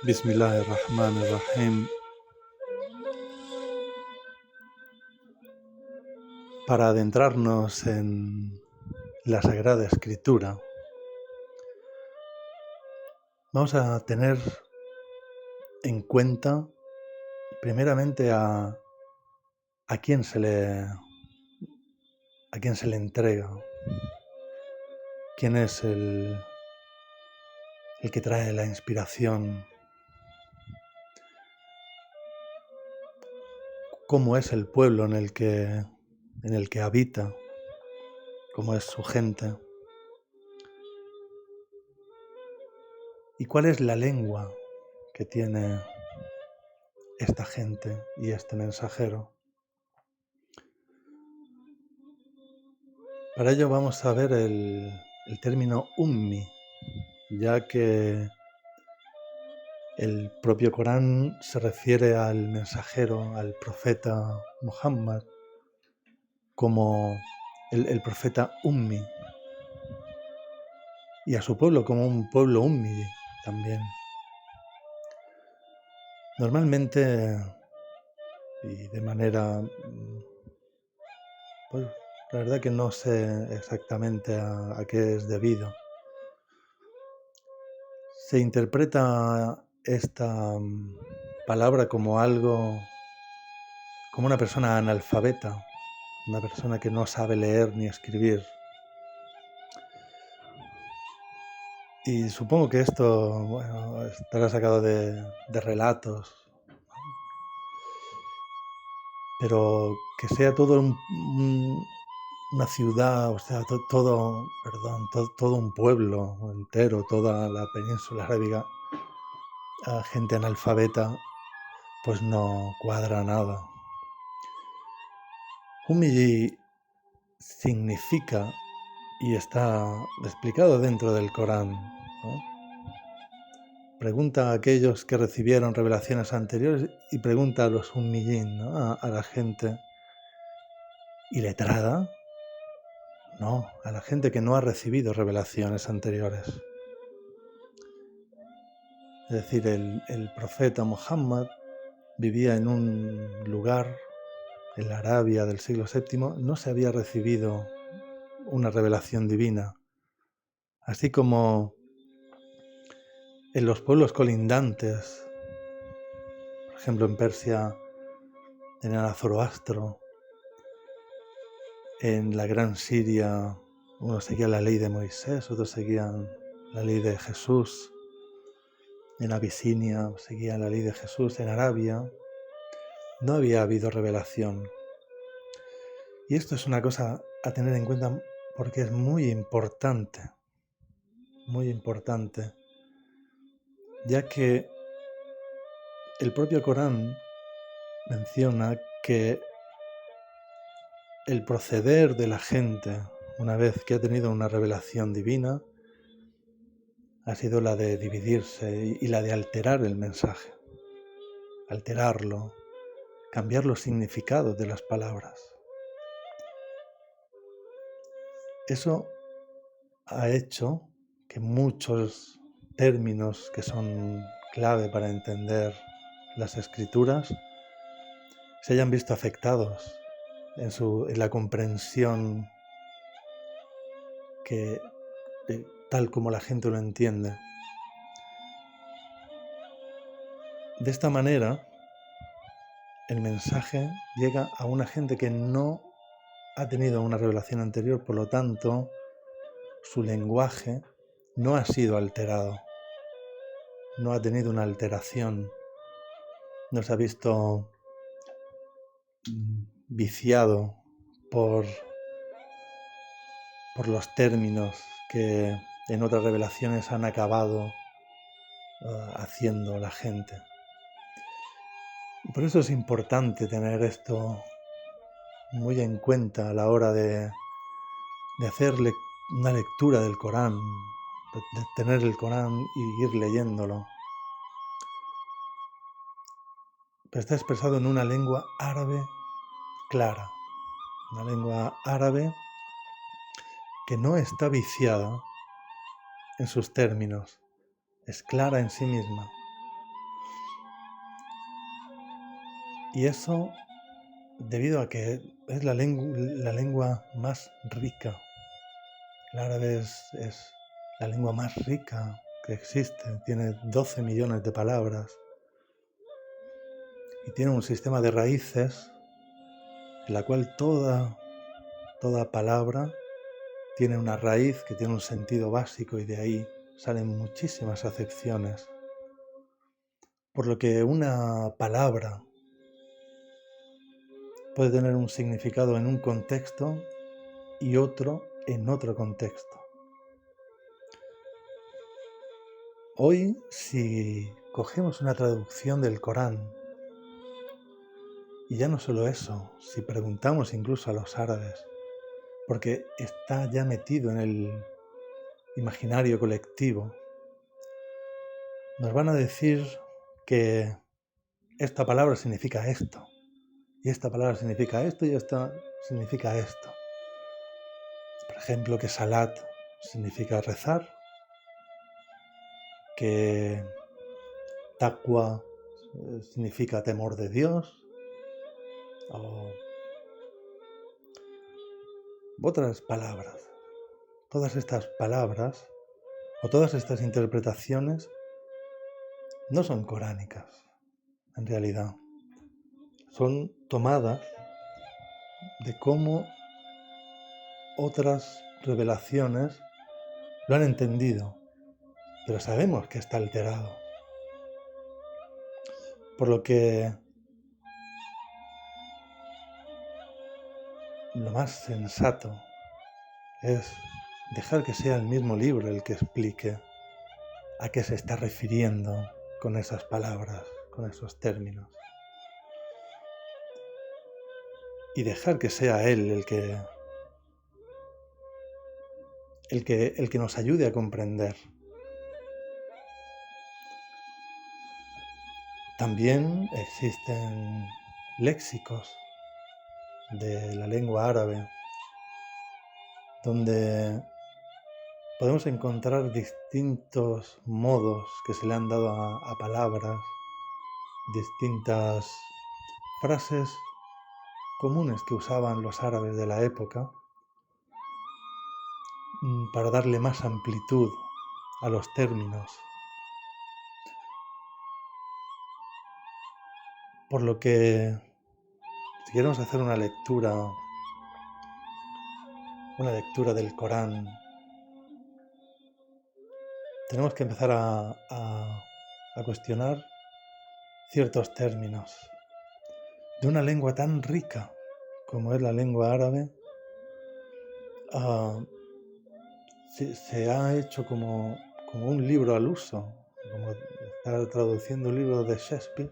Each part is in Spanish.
Bismillahirrahmanirrahim. Para adentrarnos en la Sagrada Escritura, vamos a tener en cuenta primeramente a quién se le entrega, quién es el que trae la inspiración, cómo es el pueblo en el que habita, cómo es su gente y cuál es la lengua que tiene esta gente y este mensajero. Para ello vamos a ver el término ummi, ya que el propio Corán se refiere al mensajero, al profeta Muhammad, como el profeta ummi, y a su pueblo como un pueblo ummi también. Normalmente, y de manera, pues la verdad que no sé exactamente a qué es debido, se interpreta esta palabra como como una persona analfabeta, una persona que no sabe leer ni escribir. Y supongo que esto, estará sacado de relatos, pero que sea todo una ciudad, o sea, todo un pueblo entero, toda la península arábiga, a gente analfabeta, pues no cuadra nada. Ummi significa, y está explicado dentro del Corán, ¿no? Pregunta a aquellos que recibieron revelaciones anteriores y pregunta a los ummiyin, ¿no? A la gente iletrada, no, a la gente que no ha recibido revelaciones anteriores. Es decir, el profeta Muhammad vivía en un lugar, en la Arabia del siglo VII, no se había recibido una revelación divina, así como en los pueblos colindantes, por ejemplo en Persia tenían a Zoroastro, en la Gran Siria unos seguían la ley de Moisés, otros seguían la ley de Jesús, en Abisinia seguían la ley de Jesús, en Arabia no había habido revelación. Y esto es una cosa a tener en cuenta porque es muy importante, ya que el propio Corán menciona que el proceder de la gente, una vez que ha tenido una revelación divina, ha sido la de dividirse y la de alterar el mensaje, alterarlo, cambiar los significados de las palabras. Eso ha hecho que muchos términos que son clave para entender las escrituras se hayan visto afectados en la comprensión tal como la gente lo entiende. De esta manera, el mensaje llega a una gente que no ha tenido una revelación anterior, por lo tanto, su lenguaje no ha sido alterado, no ha tenido una alteración, no se ha visto viciado por los términos que en otras revelaciones han acabado haciendo la gente. Y por eso es importante tener esto muy en cuenta a la hora de hacer una lectura del Corán, de tener el Corán y ir leyéndolo. Pero está expresado en una lengua árabe clara, una lengua árabe que no está viciada en sus términos, es clara en sí misma. Y eso debido a que es la lengua más rica. El árabe es la lengua más rica que existe, tiene 12 millones de palabras y tiene un sistema de raíces en la cual toda palabra tiene una raíz que tiene un sentido básico y de ahí salen muchísimas acepciones. Por lo que una palabra puede tener un significado en un contexto y otro en otro contexto. Hoy, si cogemos una traducción del Corán, y ya no solo eso, si preguntamos incluso a los árabes, porque está ya metido en el imaginario colectivo, nos van a decir que esta palabra significa esto, y esta palabra significa esto, y esta significa esto. Por ejemplo, que salat significa rezar, que taqwa significa temor de Dios, o otras palabras. Todas estas palabras o todas estas interpretaciones no son coránicas, en realidad. Son tomadas de cómo otras revelaciones lo han entendido, pero sabemos que está alterado. Por lo que lo más sensato es dejar que sea el mismo libro el que explique a qué se está refiriendo con esas palabras, con esos términos. Y dejar que sea él el que nos ayude a comprender. También existen léxicos de la lengua árabe donde podemos encontrar distintos modos que se le han dado a palabras, distintas frases comunes que usaban los árabes de la época para darle más amplitud a los términos. Por lo que, si queremos hacer una lectura del Corán, tenemos que empezar a cuestionar ciertos términos. De una lengua tan rica como es la lengua árabe, se ha hecho como un libro al uso, como estar traduciendo un libro de Shakespeare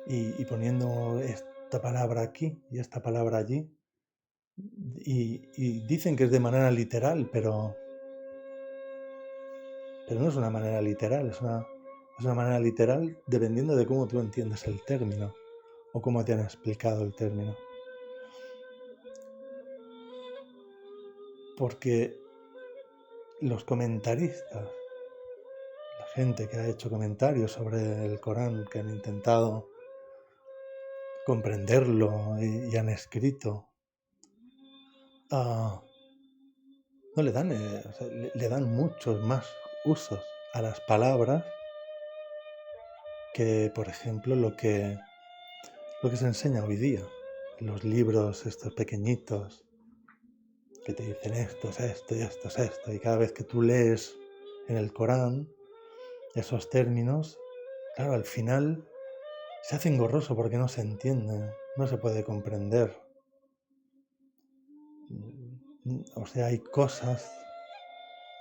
y poniendo esta palabra aquí y esta palabra allí. Y dicen que es de manera literal, pero no es una manera literal, es una manera literal dependiendo de cómo tú entiendes el término o cómo te han explicado el término. Porque los comentaristas, la gente que ha hecho comentarios sobre el Corán, que han intentado comprenderlo y han escrito, no le dan, le dan muchos más usos a las palabras que, por ejemplo, lo que se enseña hoy día. Los libros estos pequeñitos que te dicen esto es esto y esto es esto, y cada vez que tú lees en el Corán esos términos, claro, al final se hace engorroso porque no se entiende, no se puede comprender. O sea, hay cosas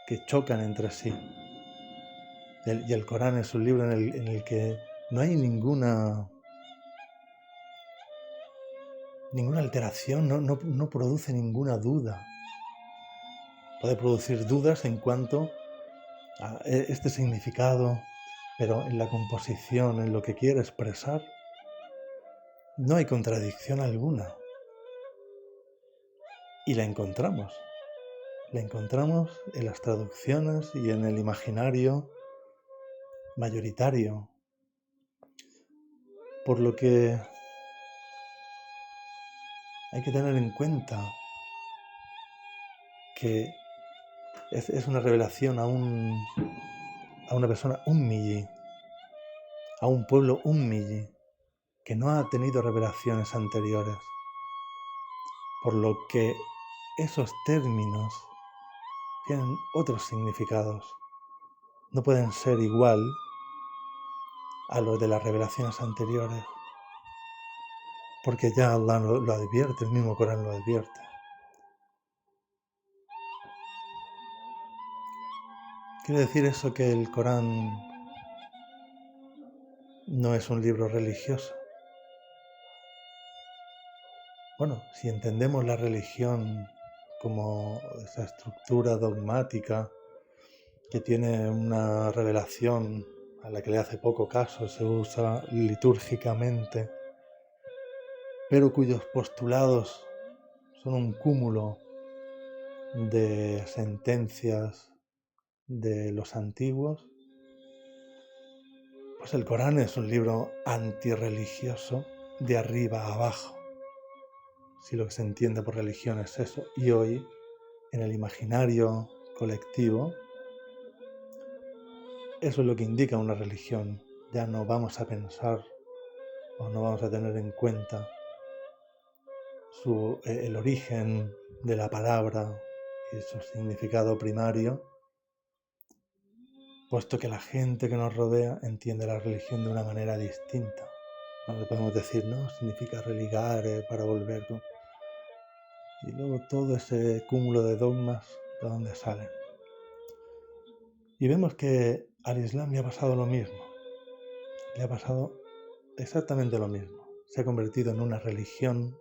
que chocan entre sí. Y el Corán es un libro en el que no hay ninguna alteración, no produce ninguna duda. Puede producir dudas en cuanto a este significado, pero en la composición, en lo que quiere expresar, no hay contradicción alguna. y la encontramos. La encontramos en las traducciones y en el imaginario mayoritario. Por lo que hay que tener en cuenta que es una revelación a una persona, un milli, a un pueblo, un milli, que no ha tenido revelaciones anteriores. Por lo que esos términos tienen otros significados. No pueden ser igual a los de las revelaciones anteriores, porque ya Allah lo advierte, el mismo Corán lo advierte. ¿Quiere decir eso que el Corán no es un libro religioso? Bueno, si entendemos la religión como esa estructura dogmática que tiene una revelación a la que le hace poco caso, se usa litúrgicamente, pero cuyos postulados son un cúmulo de sentencias de los antiguos, pues el Corán es un libro antirreligioso de arriba a abajo, si lo que se entiende por religión es eso. Y hoy, en el imaginario colectivo, eso es lo que indica una religión. Ya no vamos a pensar o no vamos a tener en cuenta el origen de la palabra y su significado primario, puesto que la gente que nos rodea entiende la religión de una manera distinta. Cuando podemos decir, no, significa religare para volver. Y luego todo ese cúmulo de dogmas, ¿de dónde salen? Y vemos que al Islam le ha pasado lo mismo. Le ha pasado exactamente lo mismo. Se ha convertido en una religión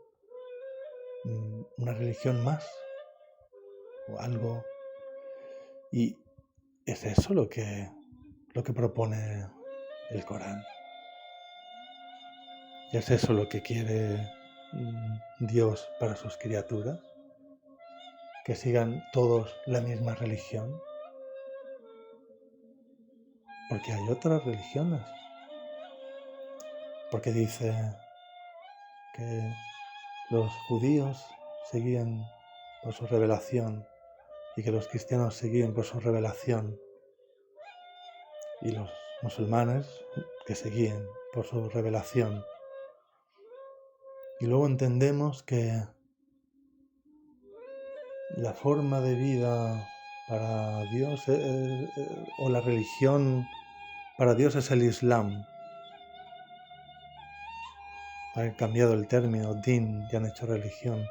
más, o algo. Y es eso lo que propone el Corán. Y es eso lo que quiere Dios para sus criaturas, que sigan todos la misma religión, porque hay otras religiones, porque dice que los judíos seguían por su revelación y que los cristianos seguían por su revelación y los musulmanes que seguían por su revelación. Y luego entendemos que la forma de vida para Dios o la religión para Dios es el Islam. Han cambiado el término din y han hecho religión,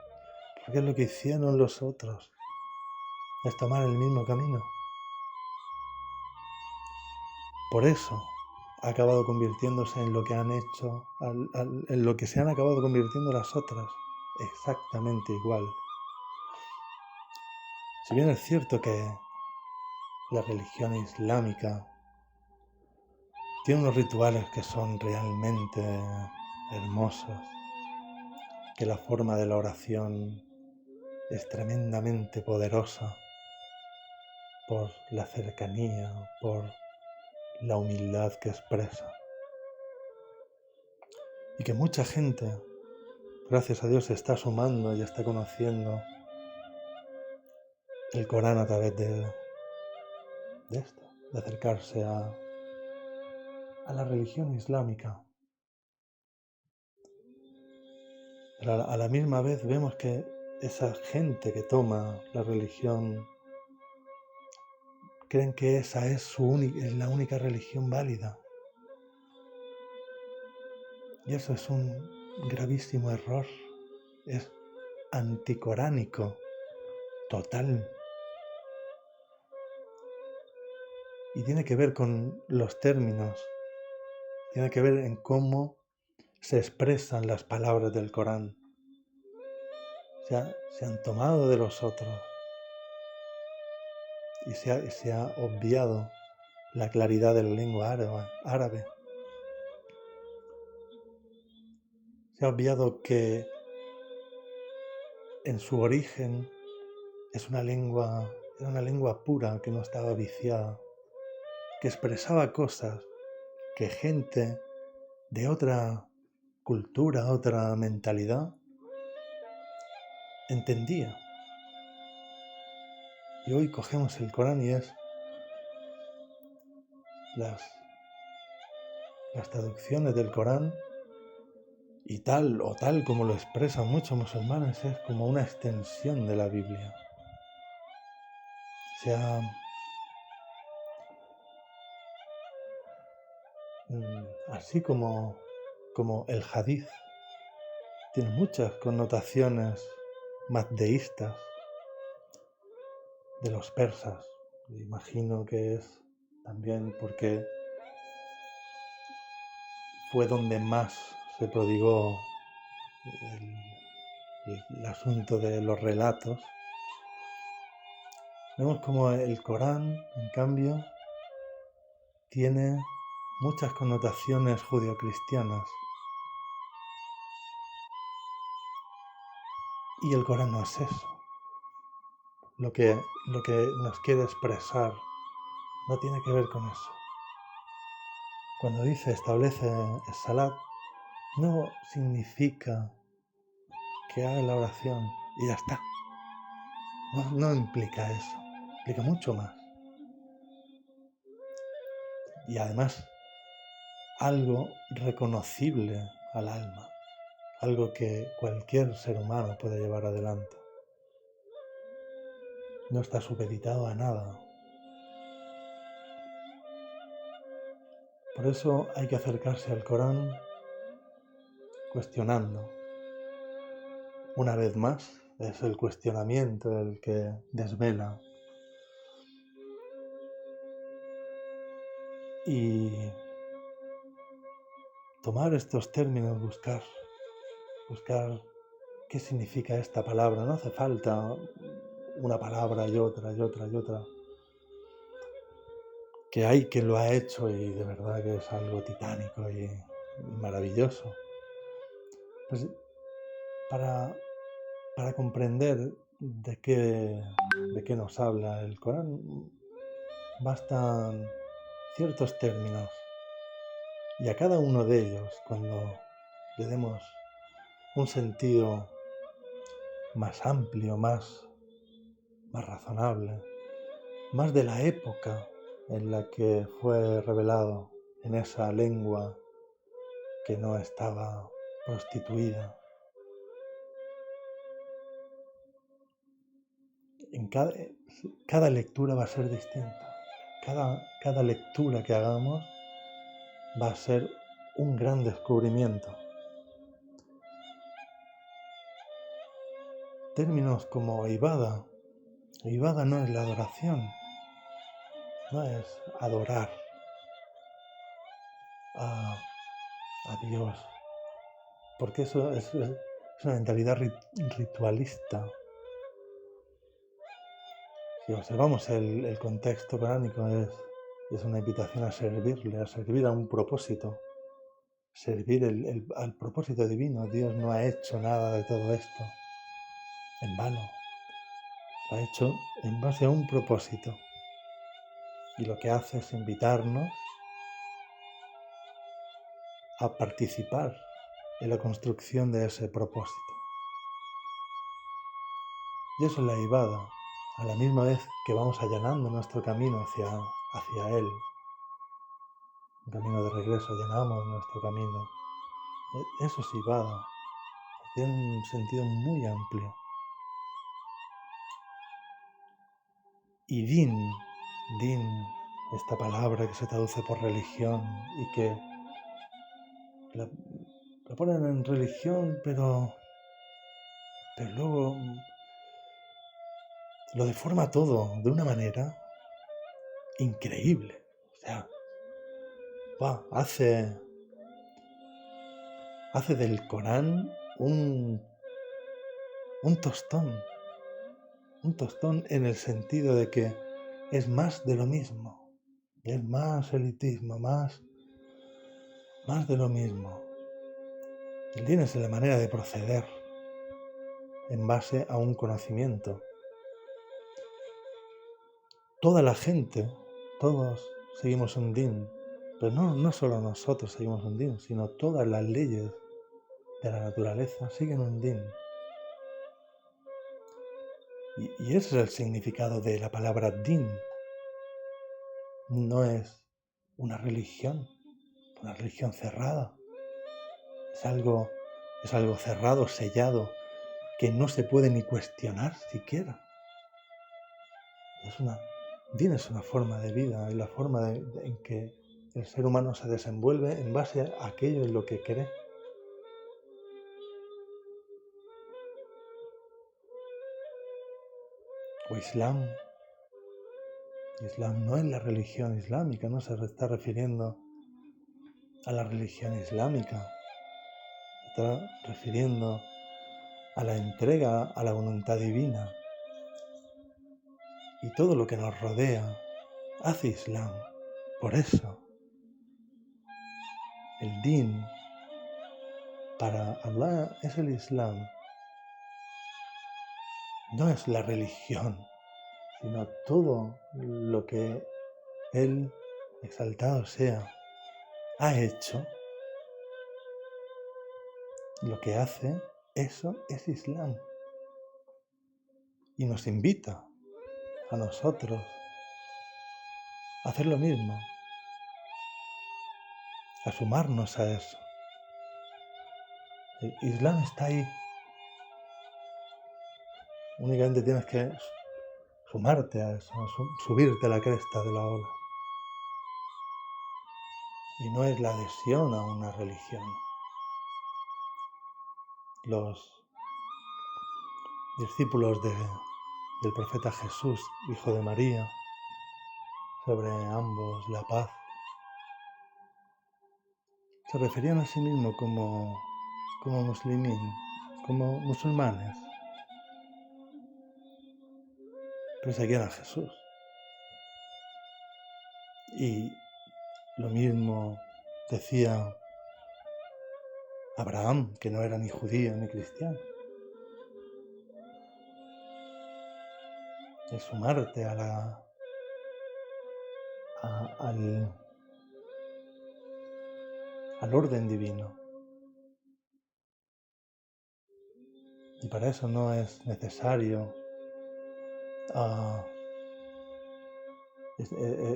porque es lo que hicieron los otros, es tomar el mismo camino. Por eso ha acabado convirtiéndose en lo que han hecho, en lo que se han acabado convirtiendo las otras, exactamente igual. Si bien es cierto que la religión islámica tiene unos rituales que son realmente hermosos, que la forma de la oración es tremendamente poderosa por la cercanía, por la humildad que expresa. Y que mucha gente, gracias a Dios, se está sumando y está conociendo el Corán a través de esto, de acercarse a la religión islámica. Pero a la misma vez vemos que esa gente que toma la religión creen que esa es la única religión válida. Y eso es un gravísimo error. Es anticoránico, total. Y tiene que ver con los términos, tiene que ver en cómo se expresan las palabras del Corán. Se han tomado de los otros y se ha obviado la claridad de la lengua árabe. Se ha obviado que en su origen era una lengua pura que no estaba viciada, que expresaba cosas que gente de otra cultura, otra mentalidad, entendía. Y hoy cogemos el Corán y es las traducciones del Corán, y tal como lo expresan muchos musulmanes, es como una extensión de la Biblia. O sea, así como el hadith tiene muchas connotaciones mazdeístas de los persas. Imagino que es también porque fue donde más se prodigó el asunto de los relatos. Vemos como el Corán, en cambio, tiene muchas connotaciones judeocristianas. Y el Corán no es eso. Lo que nos quiere expresar no tiene que ver con eso. Cuando dice establece el salat, no significa que haga la oración y ya está. No implica eso. Implica mucho más. Y además, algo reconocible al alma. Algo que cualquier ser humano puede llevar adelante. No está supeditado a nada. Por eso hay que acercarse al Corán cuestionando. Una vez más, es el cuestionamiento el que desvela. Y tomar estos términos, buscar qué significa esta palabra. No hace falta una palabra y otra y otra y otra. Que hay quien lo ha hecho y de verdad que es algo titánico y maravilloso. Pues para comprender de qué nos habla el Corán, bastan ciertos términos. Y a cada uno de ellos, cuando le demos un sentido más amplio, más razonable, más de la época en la que fue revelado, en esa lengua que no estaba prostituida. En cada lectura va a ser distinta. Cada lectura que hagamos va a ser un gran descubrimiento. Términos como ibada. Ibada no es la adoración, no es adorar a Dios, porque eso es una mentalidad ritualista. Si observamos el contexto coránico, es una invitación a servirle, a servir a un propósito, servir al propósito divino. Dios no ha hecho nada de todo esto en vano, lo ha hecho en base a un propósito. Y lo que hace es invitarnos a participar en la construcción de ese propósito. Y eso es la ibada, a la misma vez que vamos allanando nuestro camino hacia Él. Un camino de regreso, allanamos nuestro camino. Eso es ibada, tiene un sentido muy amplio. Y din, esta palabra que se traduce por religión y que la ponen en religión, pero luego lo deforma todo de una manera increíble. O sea, hace del Corán un tostón. Un tostón en el sentido de que es más de lo mismo. Es más elitismo, más de lo mismo. El din es la manera de proceder. en base a un conocimiento. Toda la gente, todos seguimos un din, pero no solo nosotros seguimos un din, sino todas las leyes de la naturaleza siguen un din. Y ese es el significado de la palabra din. No es una religión cerrada. Es algo cerrado, sellado, que no se puede ni cuestionar siquiera. Din es una forma de vida, es la forma en que el ser humano se desenvuelve en base a aquello en lo que cree. O Islam. Islam no es la religión islámica, no se está refiriendo a la religión islámica. Se está refiriendo a la entrega a la voluntad divina. Y todo lo que nos rodea hace Islam. Por eso, el din para Allah es el Islam. No es la religión, sino todo lo que Él, exaltado sea, ha hecho. Lo que hace, eso es Islam. Y nos invita a nosotros a hacer lo mismo, a sumarnos a eso. El Islam está ahí. Únicamente tienes que sumarte a eso, subirte a la cresta de la ola. Y no es la adhesión a una religión. Los discípulos del profeta Jesús, hijo de María, sobre ambos la paz, se referían a sí mismos como muslimín, como musulmanes, pero seguían a Jesús. Y lo mismo decía Abraham, que no era ni judío ni cristiano. Es sumarte al orden divino. Y para eso no es necesario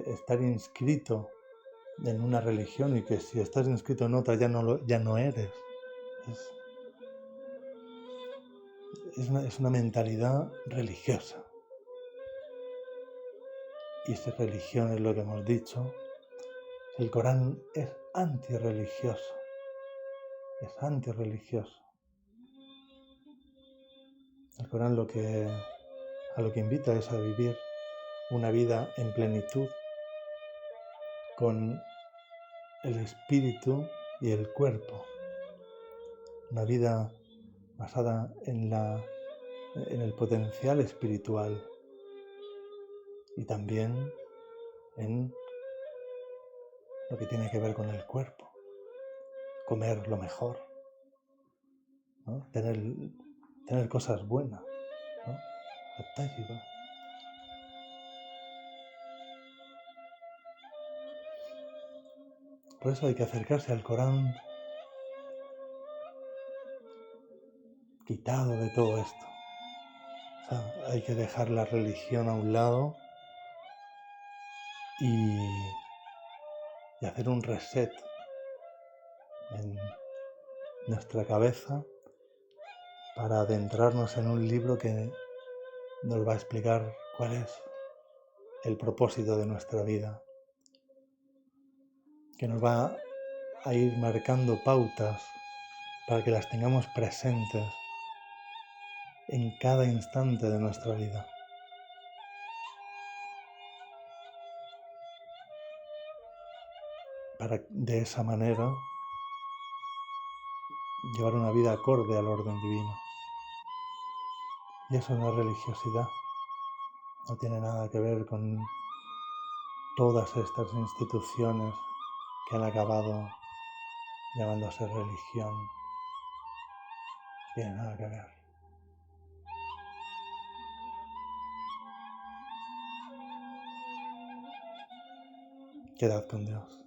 estar inscrito en una religión, y que si estás inscrito en otra ya no eres. Es una mentalidad religiosa. Y si religión es lo que hemos dicho, el Corán es antirreligioso. Es antirreligioso. El Corán a lo que invita es a vivir una vida en plenitud con el espíritu y el cuerpo. Una vida basada en el potencial espiritual y también en lo que tiene que ver con el cuerpo. Comer lo mejor, ¿no? Tener cosas buenas, ¿no? Por eso hay que acercarse al Corán quitado de todo esto. O sea, hay que dejar la religión a un lado y hacer un reset en nuestra cabeza para adentrarnos en un libro que nos va a explicar cuál es el propósito de nuestra vida, que nos va a ir marcando pautas para que las tengamos presentes en cada instante de nuestra vida. Para de esa manera llevar una vida acorde al orden divino. Y eso no es religiosidad. No tiene nada que ver con todas estas instituciones que han acabado llamándose religión. No tiene nada que ver. Quedad con Dios.